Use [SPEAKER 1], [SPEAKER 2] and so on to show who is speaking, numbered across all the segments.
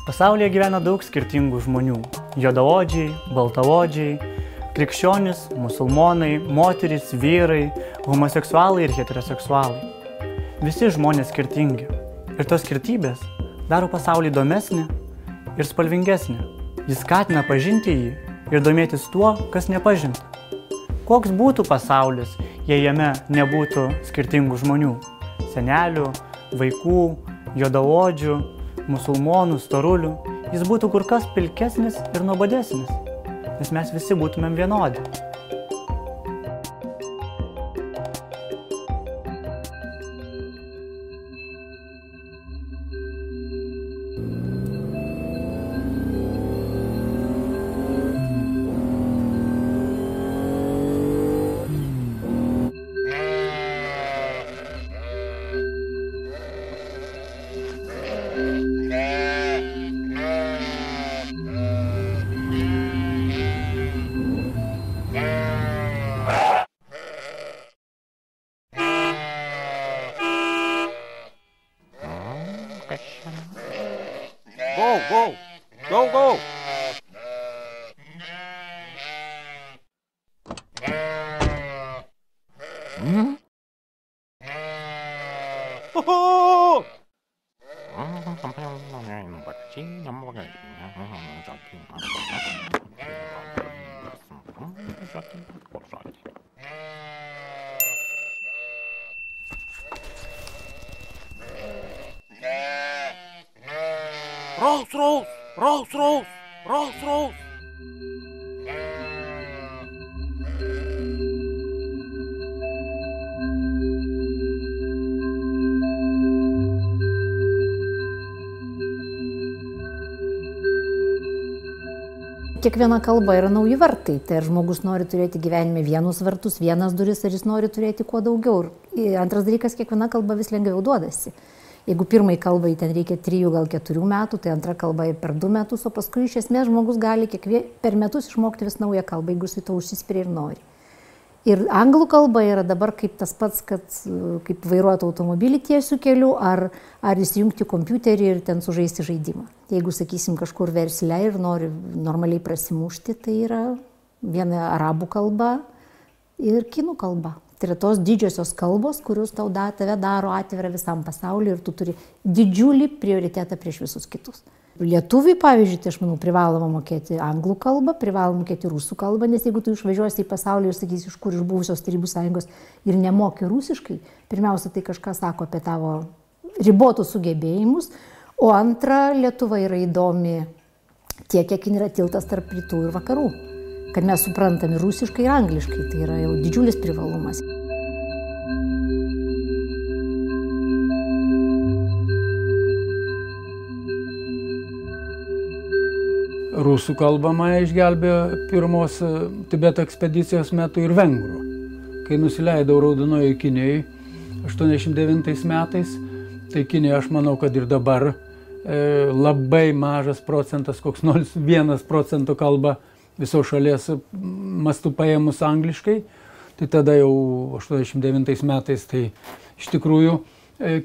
[SPEAKER 1] Pasaulyje gyvena daug skirtingų žmonių – juodaodžiai, baltaodžiai, krikščionys, musulmonai, moterys, vyrai, homoseksualai ir heteroseksualai. Visi žmonės skirtingi. Ir tos skirtybės daro pasaulį įdomesnį ir spalvingesnį. Jis skatina pažinti jį ir domėtis tuo, kas nepažinta. Koks būtų pasaulis, jei jame nebūtų skirtingų žmonių – senelių, vaikų, juodaodžių, musulmonų, storulių, jis būtų kur kas pilkesnis ir nuobodesnis, nes mes visi būtumėm vienodi.
[SPEAKER 2] Go! Rolls!
[SPEAKER 3] Kiekviena kalba yra nauji vartai, tai ar žmogus nori turėti gyvenime vienus vartus, vienas duris, ar jis nori turėti kuo daugiau. Ir antras dalykas, kiekviena kalba vis lengviau duodasi. Jeigu pirmai kalbai ten reikia 3, gal 4 metų, tai antra kalba per 2 metus, o paskui iš esmės žmogus gali per metus išmokti vis naują kalbą, jeigu jis to užsispyrė ir nori. Ir anglų kalba yra dabar kaip tas pats, kaip vairuoti automobilį tiesiu keliu, ar įsijungti kompiuterį ir ten sužaisti žaidimą. Jeigu, sakysim, kažkur versle ir nori normaliai prasimušti, tai yra viena arabų kalba ir kinų kalba. Tai yra tos didžiosios kalbos, kurios tave daro atvirą visam pasauliu ir tu turi didžiulį prioritetą prieš visus kitus. Lietuviui, pavyzdžiui, tai aš manau, privaloma mokėti anglų kalbą, privaloma mokėti rusų kalbą, nes jeigu tu išvažiuosi į pasaulį ir sakysi, iš kur iš buvusios Tarybų Sąjungos ir nemoki rusiškai, pirmiausia, tai kažką sako apie tavo ribotus sugebėjimus, o antra, Lietuva yra įdomi tiek, kiek yra tiltas tarp rytų ir vakarų. Kad mes suprantame rusiškai ir angliškai, tai yra jau didžiulis privalumas.
[SPEAKER 4] Rusų kalbą mane išgelbėjo pirmos Tibeto ekspedicijos metu ir vengrų. Kai nusileidau Raudonojoje Kinijoje 89 metais, tai Kinija, aš manau, kad ir dabar labai mažas procentas, koks 0,1% kalba visos šalies mastu paėmus angliškai. Tai tada jau 89 metais, tai iš tikrųjų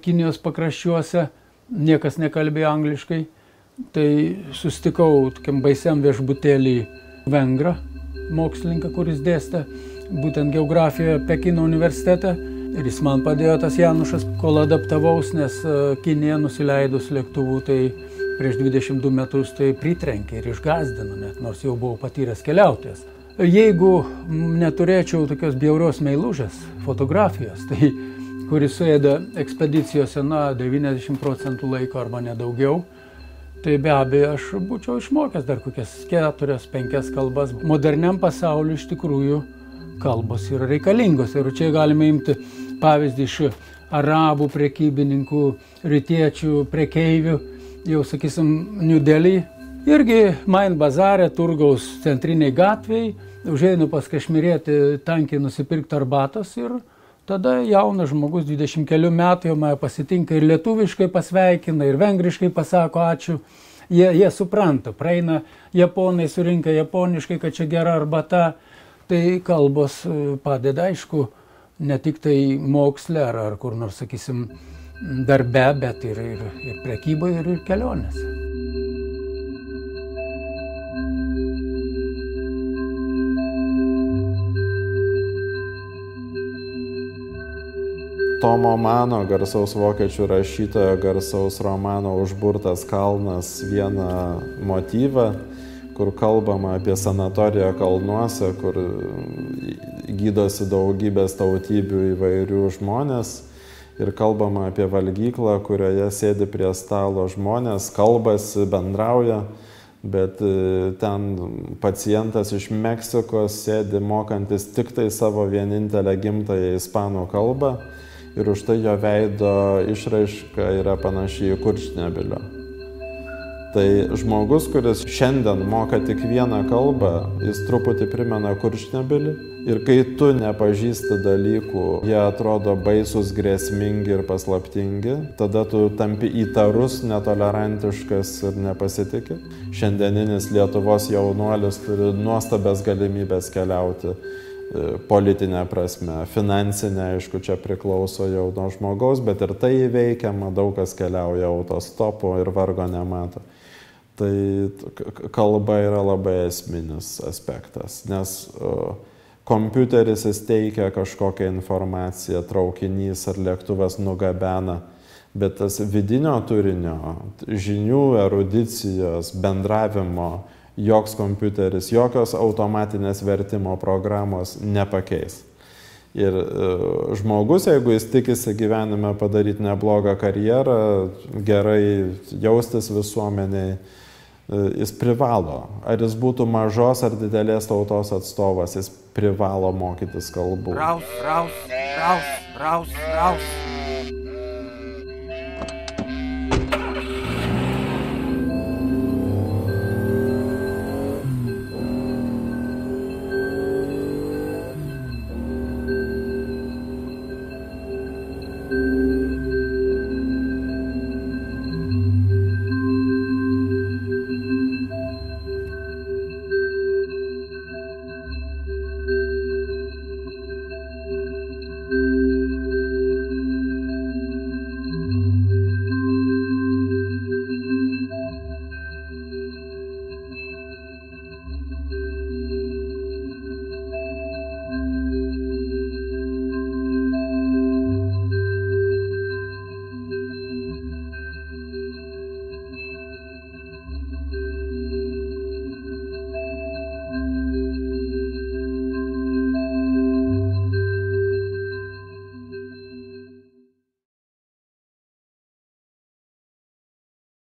[SPEAKER 4] Kinijos pakraščiuose niekas nekalbėjo angliškai. Tai susitikau tokiam baisiam viešbutėlį vengrą mokslininką, kuris dėstė būtent geografiją Pekino universitete. Ir jis man padėjo, tas Janušas, kol adaptavaus, nes Kinija nusileidus lėktuvų, tai prieš 22 metus tai pritrenkė ir išgąsdino net, nors jau buvau patyręs keliautojas. Jeigu neturėčiau tokios bjaurios meilužės fotografijos, tai kuris suėda ekspedicijose 90% laiko arba nedaugiau, tai be abejo aš būčiau išmokęs dar kokias 4-5 kalbas. Moderniam pasauliu iš tikrųjų kalbos yra reikalingos. Ir čia galime imti pavyzdį iš arabų prekybininkų, rytiečių prekeivių, jau sakysim, New Delhi. Irgi Main bazare, turgaus centriniai gatvėj, užeinu pas kašmirietį tankiai nusipirkti arbatos ir tada jaunas žmogus 20 kelių metų jau mane pasitinka ir lietuviškai pasveikina, ir vengriškai pasako ačiū. Jie supranta, praeina japonai, surinka japoniškai, kad čia gera arbata. Tai kalbos padeda, aišku, ne tik tai moksle ar kur nors, sakysim, darbe, bet ir prekyboje ir kelionėse.
[SPEAKER 5] Tomo Mano, garsaus vokiečių rašytojo, garsaus romano Užburtas kalnas vieną motyvą, kur kalbama apie sanatoriją kalnuose, kur gydosi daugybės tautybių įvairių žmonės. Ir kalbama apie valgyklą, kurioje sėdi prie stalo žmonės, kalbasi, bendrauja, bet ten pacientas iš Meksikos sėdi mokantis tik tai savo vienintelę gimtąją ispanų kalbą ir už tai jo veido išraiška yra panaši į Kurčnebylio. Tai žmogus, kuris šiandien moka tik vieną kalbą, jis truputį primena Kurčnebylį. Ir kai tu nepažįsti dalykų, jie atrodo baisus, grėsmingi ir paslaptingi, tada tu tampi įtarus, netolerantiškas ir nepasitikė. Šiandieninis Lietuvos jaunuolis turi nuostabias galimybės keliauti politinė prasme, finansinė, aišku, čia priklauso jau nuo žmogaus, bet ir tai įveikiama, daug kas keliauja autostopu ir vargo nemato. Tai kalba yra labai esminis aspektas, nes kompiuteris jis teikia kažkokią informaciją, traukinys ar lėktuvas nugabena, bet tas vidinio turinio, žinių, erudicijos, bendravimo, joks kompiuteris, jokios automatinės vertimo programos nepakeis. Ir žmogus, jeigu jis tikisi gyvenime padaryti neblogą karjerą, gerai jaustis visuomeniai, jis privalo. Ar jis būtų mažos ar didelės tautos atstovas, jis privalo mokytis kalbų.
[SPEAKER 2] Raus, raus, raus, raus, raus.